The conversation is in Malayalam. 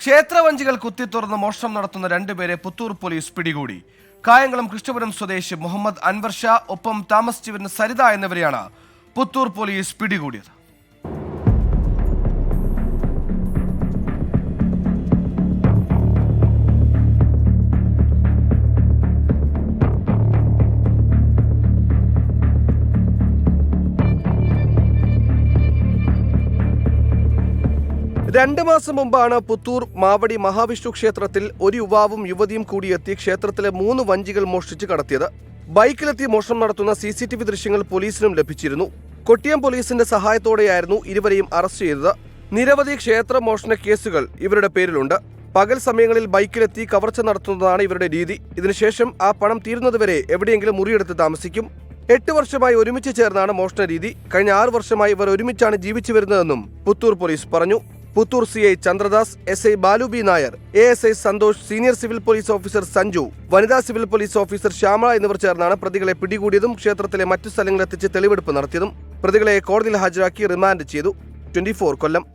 ക്ഷേത്രവഞ്ചികൾ കുത്തിത്തുറന്ന് മോഷണം നടത്തുന്ന രണ്ടുപേരെ പുത്തൂർ പോലീസ് പിടികൂടി. കായംകുളം കൃഷ്ണപുരം സ്വദേശി മുഹമ്മദ് അൻവർ ഷാ ഒപ്പം താമസിച്ചിരുന്ന സരിത എന്നിവരെയാണ് പുത്തൂർ പോലീസ് പിടികൂടിയത്. രണ്ടു മാസം മുമ്പാണ് പുത്തൂർ മാവടി മഹാവിഷ്ണു ക്ഷേത്രത്തിൽ ഒരു യുവാവും യുവതിയും കൂടിയെത്തി ക്ഷേത്രത്തിലെ 3 വഞ്ചികൾ മോഷ്ടിച്ച് കടത്തിയത്. ബൈക്കിലെത്തി മോഷണം നടത്തുന്ന CCTV ദൃശ്യങ്ങൾ പോലീസിനും ലഭിച്ചിരുന്നു. കൊട്ടിയം പോലീസിന്റെ സഹായത്തോടെയായിരുന്നു ഇരുവരെയും അറസ്റ്റ് ചെയ്തത്. നിരവധി ക്ഷേത്ര മോഷണ കേസുകൾ ഇവരുടെ പേരിലുണ്ട്. പകൽ സമയങ്ങളിൽ ബൈക്കിലെത്തി കവർച്ച നടത്തുന്നതാണ് ഇവരുടെ രീതി. ഇതിനുശേഷം ആ പണം തീരുന്നതുവരെ എവിടെയെങ്കിലും മുറിയെടുത്ത് താമസിക്കും. 8 വർഷമായി ഒരുമിച്ച് ചേർന്നാണ് മോഷണ രീതി. കഴിഞ്ഞ 6 വർഷമായി ഇവർ ഒരുമിച്ചാണ് ജീവിച്ചു വരുന്നതെന്നും പുത്തൂർ പോലീസ് പറഞ്ഞു. Puthur CI Chandradas, SI Balu B Nair, ASI Santhosh, senior civil police officer Sanju, വനിതാ സിവിൽ പോലീസ് ഓഫീസർ ശ്യാമള എന്നിവർ ചേർന്നാണ് പ്രതികളെ പിടികൂടിയതും ക്ഷേത്രത്തിലെ മറ്റു സ്ഥലങ്ങളിലെത്തിച്ച് തെളിവെടുപ്പ് നടത്തിയതും. പ്രതികളെ കോടതിയിൽ ഹാജരാക്കി റിമാൻഡ് ചെയ്തു. 24 കൊല്ലം.